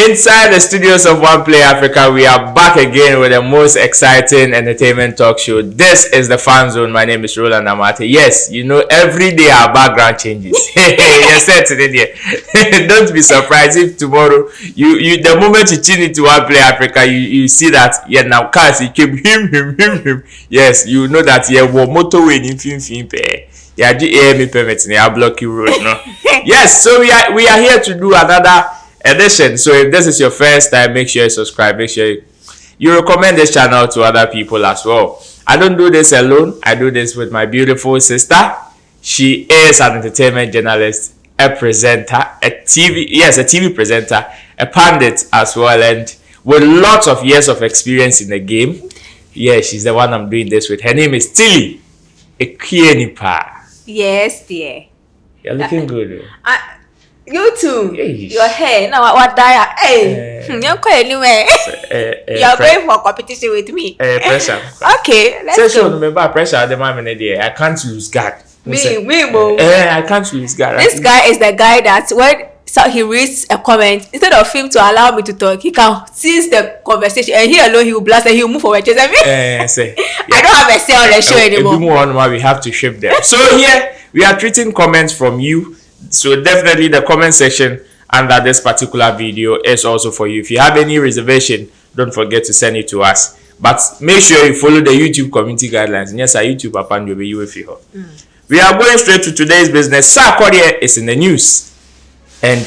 Inside the studios of OnePlay Africa, we are back again with the most exciting entertainment talk show. This is the Fan Zone. My name is Roland Amate. Yes, you know, every day our background changes. You said today, don't be surprised if tomorrow, the moment you tune into OnePlay Africa, you see that, yeah, now cars, it came him. Yes, you know that, yeah, we're motorway in film. Yeah, the AME permits, yeah, block you road, no? Yes, so we are here to do another edition. So if this is your first time, make sure you subscribe, make sure you recommend this channel to other people as well. I don't do this alone. I do this with my beautiful sister. She is an entertainment journalist, a presenter, a TV presenter, a pundit as well, and with lots of years of experience in the game. Yeah, she's the one I'm doing this with. Her name is Tilly Ekienipa. Yes, dear. You're looking good. You too. Yeesh. Your hair. Now what dye? Hey, you're quite anyway. You're going for competition with me. Pressure. Okay, let's go. Remember pressure at the moment. I can't lose guard. I can't lose guard. This guy is the guy that when he reads a comment, instead of him to allow me to talk, he can seize the conversation and he alone he will blast and he will move forward. I don't have a say on the show anymore. We have to shape them. So here we are treating comments from you. So definitely the comment section under this particular video is also for you. If you have any reservation, don't forget to send it to us. But make sure you follow the YouTube community guidelines. And yes, our YouTube upon you if you We are going straight to today's business. Sarkodie is in the news. And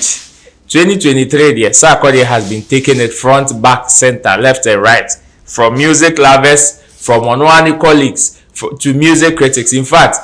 2023, the Sarkodie has been taking it front, back, center, left and right. From music lovers, from Onwani colleagues, to music critics. In fact,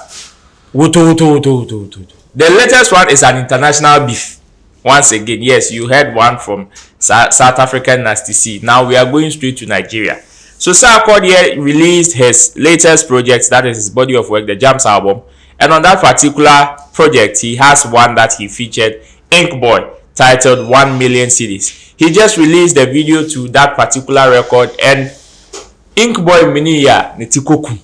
the latest one is an international beef. Once again, yes, you heard one from South African Nasty C. Now we are going straight to Nigeria. So Sarkodie released his latest project, that is his body of work, the Jams album. And on that particular project, he has one that he featured, Ink Boy, titled 1 Million CDs. He just released the video to that particular record, and Ink Boy Miniya Netikoku.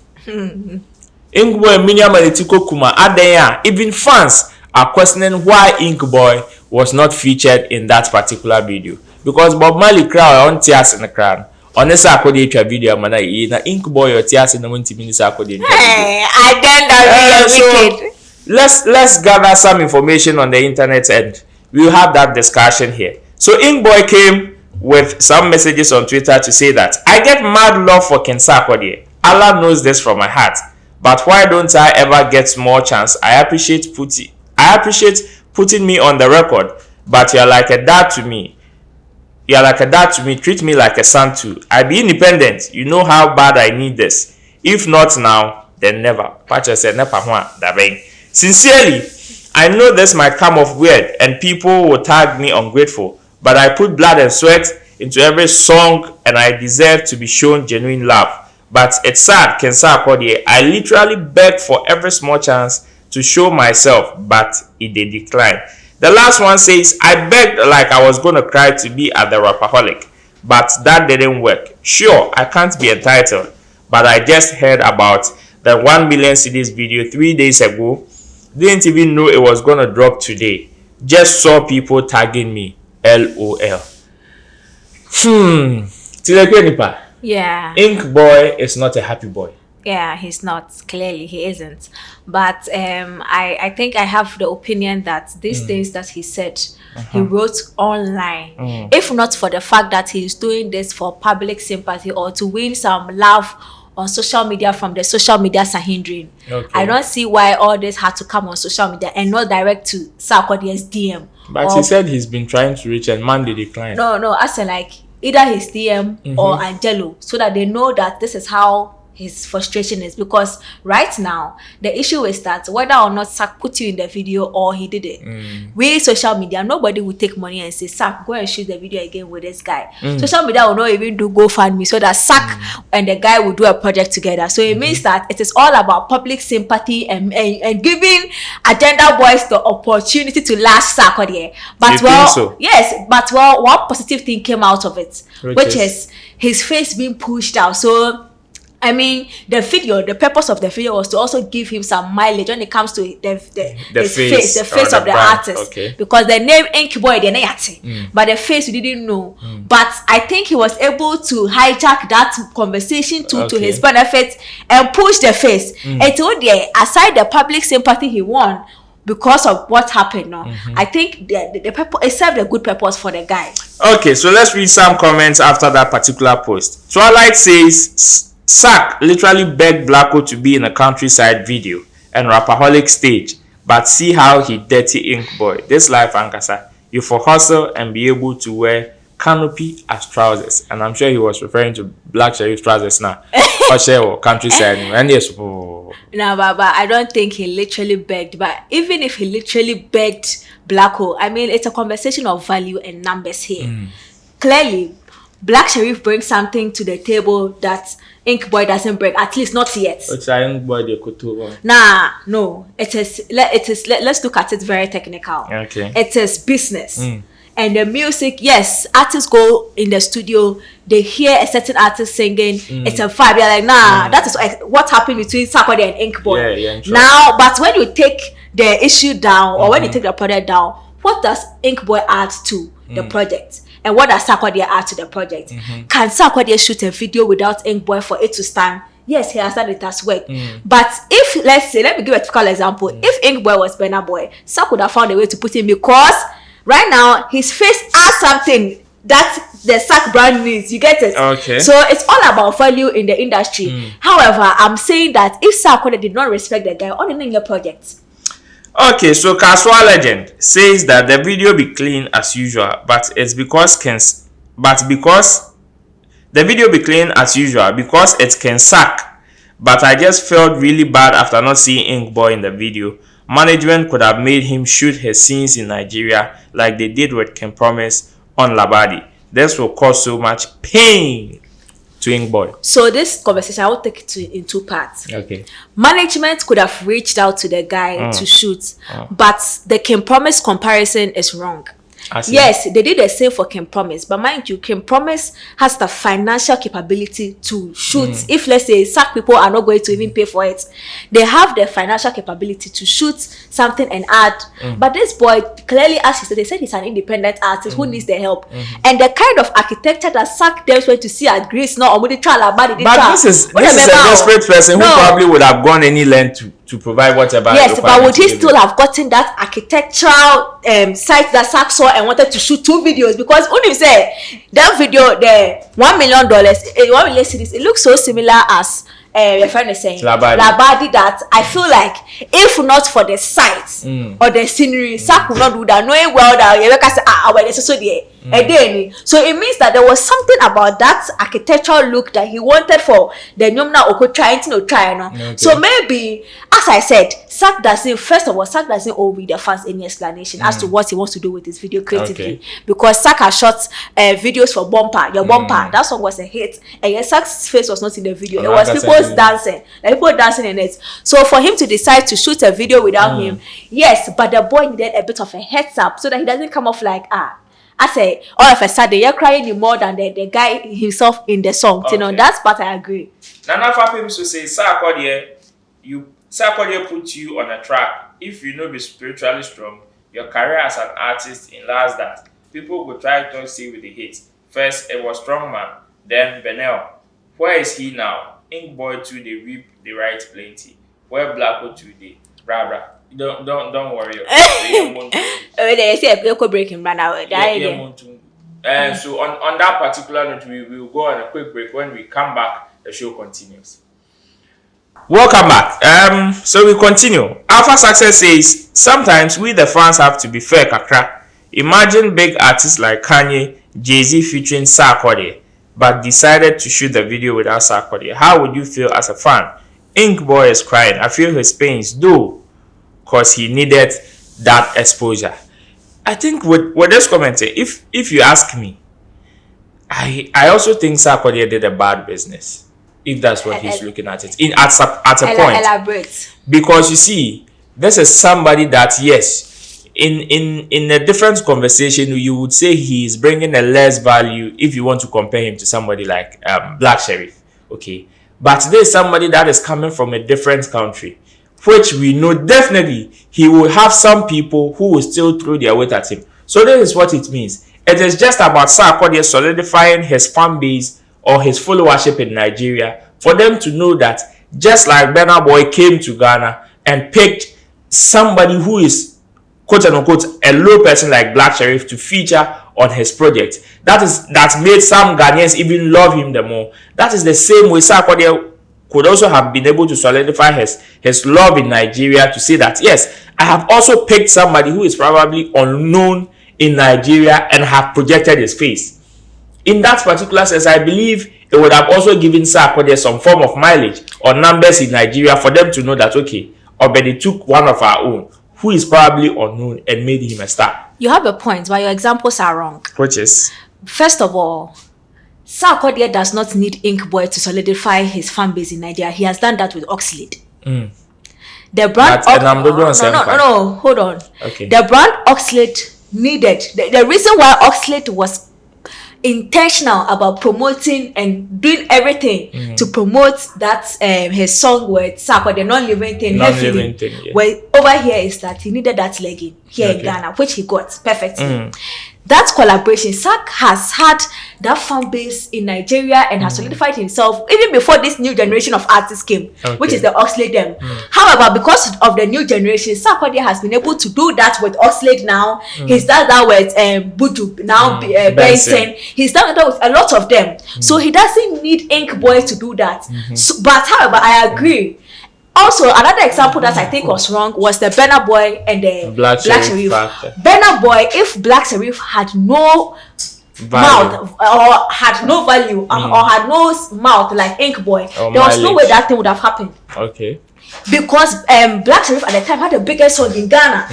Ink Boy Miniya Netikoku Adenya. Even fans are questioning why Ink Boy was not featured in that particular video. Because Bob Marley crowd on tears in the crowd. On this Sarkodie video, mana na Ink Boy or tears in the 20 minutes Sarkodie. I done that wicked. Let's gather some information on the internet and we'll have that discussion here. So Ink Boy came with some messages on Twitter to say that I get mad love for King Sarkodie. Allah knows this from my heart. But why don't I ever get more chance? I appreciate putting me on the record, but you're like a dad to me. Treat me like a son too. I be independent. You know how bad I need this. If not now, then never. Pacha said, sincerely, I know this might come off weird and people will tag me ungrateful, but I put blood and sweat into every song and I deserve to be shown genuine love. But it's sad, Ken Sarkodie, I literally begged for every small chance to show myself, but it did decline. The last one says, I begged like I was going to cry to be at the Rapaholic, but that didn't work. Sure, I can't be entitled, but I just heard about the 1 million CDs video 3 days ago. Didn't even know it was going to drop today. Just saw people tagging me. LOL. Tilekenipa. Yeah. Ink Boy is not a happy boy. Yeah, he's not. Clearly, he isn't. But I think I have the opinion that these things that he said, he wrote online. If not for the fact that he's doing this for public sympathy or to win some love on social media from the social media Sahindrin. Okay. I don't see why all this had to come on social media and not direct to Sarkodie's DM. But he said he's been trying to reach and man, they decline. No, I said like either his DM or Angelo, so that they know that this is how his frustration is. Because right now the issue is that whether or not Sark put you in the video or he did it, we social media, nobody will take money and say, Sark, go and shoot the video again with this guy. Social media will not even do GoFundMe so that Sark and the guy will do a project together. So it means that it is all about public sympathy and giving agenda boys the opportunity to last Sarkodie. But but one positive thing came out of it, which is his face being pushed out. So I mean, the purpose of the video was to also give him some mileage when it comes to his face of the brand. artist. Okay. Because the name Ink Boy, but the face we didn't know. But I think he was able to hijack that conversation to his benefit and push the face. And told aside the public sympathy he won because of what happened. I think the purpose, it served a good purpose for the guy. Okay, so let's read some comments after that particular post. Twilight says, Sack literally begged Blacko to be in a countryside video and rapaholic stage, but see how he dirty Ink Boy. This life, Ankasa, you for hustle and be able to wear canopy as trousers. And I'm sure he was referring to Black Sheriff trousers now. Or countryside. And yes, no, but I don't think he literally begged. But even if he literally begged Blacko, I mean, it's a conversation of value and numbers here. Clearly, Black Sheriff brings something to the table that Ink Boy doesn't bring, at least not yet. Ink Boy they could do. Nah, no. Let's look at it very technical. Okay. It is business. And the music, yes, artists go in the studio, they hear a certain artist singing, it's a vibe. They're like, nah, that is what happened between Sarkodie and Ink Boy. Yeah, now, but when you take the issue down, or when you take the project down, what does Ink Boy add to the project? And what does Sarkodie add to the project? Can Sarkodie shoot a video without Ink Boy for it to stand? Yes, he has done it as well. But if, let's say, let me give a typical example. If Ink Boy was Burna Boy, Sark would have found a way to put him, because right now his face has something that the Sark brand needs. You get it? Okay. So it's all about value in the industry. However, I'm saying that if Sarkodie did not respect the guy on your project. Okay, so Kaswa Legend says that the video be clean as usual, but it's because the video be clean as usual because it can suck. But I just felt really bad after not seeing Ink Boy in the video. Management could have made him shoot his scenes in Nigeria like they did with Ken Promise on Labadi. This will cause so much pain to Ink Boy. So this conversation, I will take it in two parts. Okay. Management could have reached out to the guy to shoot, but the Ken Promise comparison is wrong. Yes, they did the same for Ken Promise, but mind you, Ken Promise has the financial capability to shoot. If, let's say, Sark people are not going to even pay for it, they have the financial capability to shoot something and add. But this boy, clearly, as he said, they said he's an independent artist who needs the help. And the kind of architecture that Sark them went to see at Greece, not but this is a desperate person who probably would have gone any length to provide whatever. Yes, but would he still have gotten that architectural site that Sark saw and wanted to shoot 2 videos? Because when you say that video, the $1 million, 1 million cities, it looks so similar as your friend is saying Labadi, that I feel like if not for the sites or the scenery, Sark would not do that, knowing well that you can say so it means that there was something about that architectural look that he wanted for the Nyomna Oko trying to try. So maybe, as I said, Sark doesn't owe the fans any explanation as to what he wants to do with his video creatively, because Sark has shot videos for Bumper. Your Bumper, that song was a hit, and yes, Sark's face was not in the video. It was people dancing, like people dancing in it. So for him to decide to shoot a video without him, yes, but the boy needed a bit of a heads up so that he doesn't come off like I say all of a sudden you're crying more than the guy himself in the song. You know, that's part I agree. Nana Fapim so say Sarkodie put you on a track. If you know be spiritually strong, your career as an artist in last that people will try to see with the hits. First it was Strongman, then Benel. Where is he now? Ink Boy 2 they reap the right plenty. Where Blacko 2 they Bra. Don't worry. They say a breaking run out. So on that particular note, we will go on a quick break. When we come back, the show continues. Welcome back. So we continue. Alpha Success says sometimes we the fans have to be fair, Accra. Imagine big artists like Kanye, Jay-Z featuring Sarkodie, but decided to shoot the video without Sarkodie. How would you feel as a fan? Ink Boy is crying. I feel his pains, though, because he needed that exposure. I think with this comment, if you ask me, I also think Sarkodie did a bad business. If that's what he's looking at it. At a point. Elaborate. Because you see, this is somebody that, yes, in a different conversation, you would say he is bringing a less value if you want to compare him to somebody like Black Sheriff. Okay. But there is somebody that is coming from a different country, which we know definitely he will have some people who will still throw their weight at him. So this is what it means. It is just about Sarkodie solidifying his fan base or his followership in Nigeria, for them to know that just like Burna Boy came to Ghana and picked somebody who is quote unquote a low person like Black Sherif to feature on his project, that made some Ghanaians even love him the more. That is the same way Sarkodie could also have been able to solidify his love in Nigeria, to say that yes, I have also picked somebody who is probably unknown in Nigeria and have projected his face. In that particular sense, I believe it would have also given Sarkodie some form of mileage or numbers in Nigeria for them to know that, okay, Obedi took one of our own who is probably unknown and made him a star. You have a point, but your examples are wrong. Which is? First of all, Sarkodie does not need Ink Boy to solidify his fan base in Nigeria. He has done that with Oxlade. The brand no, hold on. Okay. The brand Oxlade needed, the reason why Oxlade was intentional about promoting and doing everything to promote that his song with Sarkodie, non-living thing, yeah. Well, over here is that he needed that legging here in Ghana, which he got perfectly. That collaboration, Sark has had that fan base in Nigeria and has solidified himself even before this new generation of artists came, which is the Oxlade them. However, because of the new generation, Sarkodie has been able to do that with Oxlade now. He's done that with Buju, now Benson. He's done that with a lot of them. So he doesn't need Ink Boy to do that. So, but however, I agree. Also, another example that I think was wrong was the Burna Boy and the Black Sherif. Burna Boy, if Black Sherif had no mouth or had no value or had no mouth like Ink Boy, there was no way that thing would have happened. Okay. Because Black Sherif at the time had the biggest song in Ghana.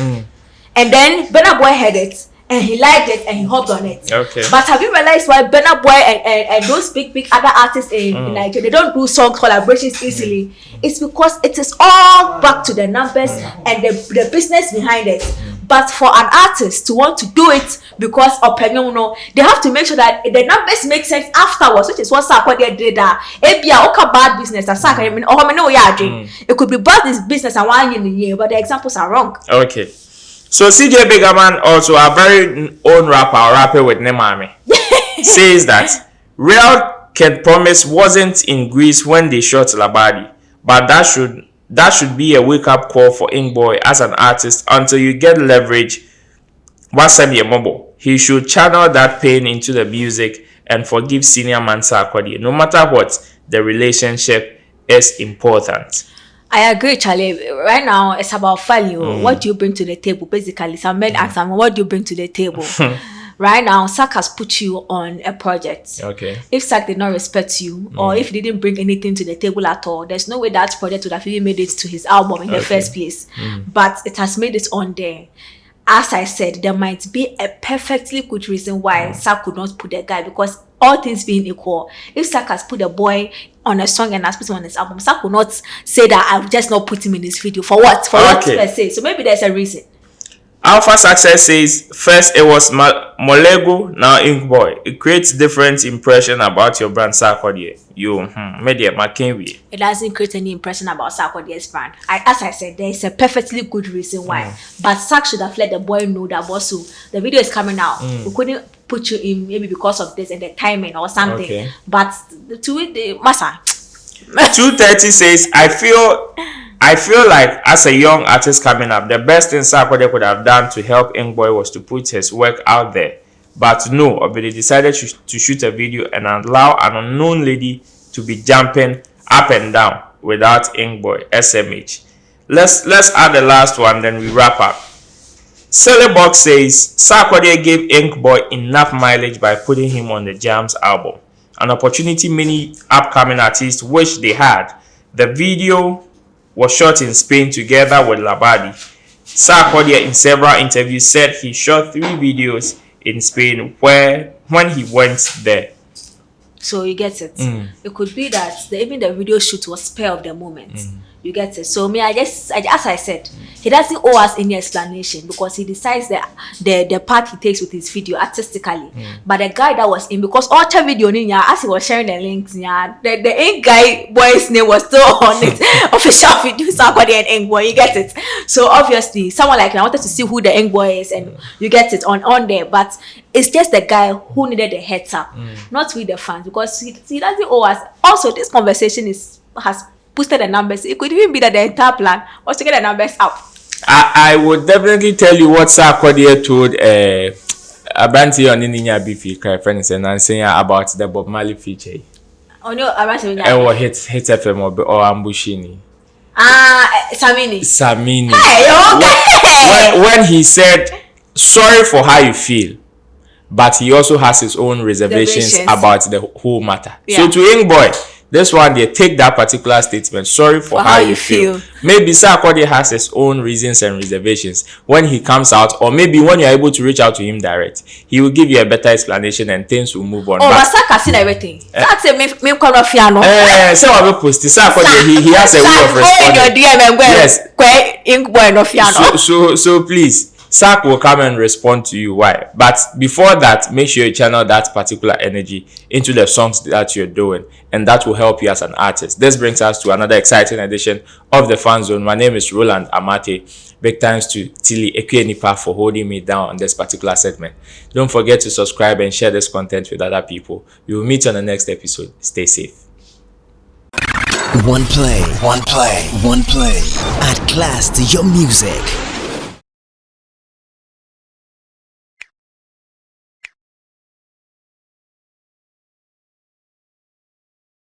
And then Burna Boy heard it and he liked it and he hopped on it. Okay. But have you realized why Burna Boy and those big other artists in Nigeria, they don't do song collaborations easily? It's because it is all back to the numbers and the business behind it. But for an artist to want to do it because of they have to make sure that the numbers make sense afterwards, which is what Sarkodie did. Bad business. It could be bad business and 1 year in a year, but the examples are wrong. Okay. So CJ Bigaman, also a very own rapper with Nemami, says that Real Kid Promise wasn't in Greece when they shot Labadi, but that should be a wake-up call for Ink Boy as an artist. Until you get leverage, he should channel that pain into the music and forgive senior man Sarkodie. No matter what, the relationship is important. I agree, Charlie. Right now, it's about value. What do you bring to the table? Basically, some men ask them, what do you bring to the table? Right now, Sark has put you on a project. Okay. If Sark did not respect you, or if he didn't bring anything to the table at all, there's no way that project would have even made it to his album in the first place. But it has made it on there. As I said, there might be a perfectly good reason why Sark could not put the guy, because all things being equal, if Sark has put a boy on a song and has put him on his album, Sark will not say that I've just not put him in this video. For what? For what per se? So maybe there's a reason. Alpha Success says, first it was Molego, now Ink Boy. It creates different impression about your brand, Sarkodie. It doesn't create any impression about Sarkodie's brand. As I said, there is a perfectly good reason why. But Sark should have let the boy know that also the video is coming out. We couldn't put you in maybe because of this and the timing or something. Okay. But to it, the massa. 230 says, I feel like as a young artist coming up, the best thing Sarkodie could have done to help Ink Boy was to put his work out there. But no, Obedi decided to shoot a video and allow an unknown lady to be jumping up and down without Ink Boy, SMH. Let's add the last one, then we wrap up. Sillybox says, Sarkodie gave Ink Boy enough mileage by putting him on the Jams album. An opportunity many upcoming artists wish they had. The video was shot in Spain together with Labadi. Sarkodie in several interviews said he shot 3 videos in Spain when he went there. So you get it. It could be that even the video shoot was spur of the moment. You get it? So me, as I said, he doesn't owe us any explanation because he decides the part he takes with his video artistically. But the guy that was in, because all the video as he was sharing the links, the ink guy boy's name was still on it. Official video, Sarkodie and ink boy, you get it? So obviously, someone like me, I wanted to see who the ink boy is, and you get it on there. But it's just the guy who needed the heads up, not with the fans, because he doesn't owe us. Also, this conversation has boosted the numbers. It could even be that the entire plan was to get the numbers up. I would definitely tell you what Sarkodie told Abanti on Ninya BP cry friends and saying about the Bob Marley feature. Oh no, Abanti or hit FM or Ambushini. Samini. Hey, when he said sorry for how you feel, but he also has his own reservations about the whole matter. Yeah. So to Ing Boy, this one, they take that particular statement, sorry for how you feel. Maybe Sarkodie has his own reasons and reservations when he comes out, or maybe when you're able to reach out to him direct, he will give you a better explanation and things will move on. Oh, but Sark seen everything. Sark said, me come off here, no? So I will post Sarkodie, he has a way of responding. Yes. So please, Sark will come and respond to you why. But before that, make sure you channel that particular energy into the songs that you're doing, and that will help you as an artist. This brings us to another exciting edition of the Fan Zone. My name is Roland Amate. Big thanks to Tilly Ekwenipa for holding me down on this particular segment. Don't forget to subscribe and share this content with other people. We will meet on the next episode. Stay safe. OnePlay. Add class to your music.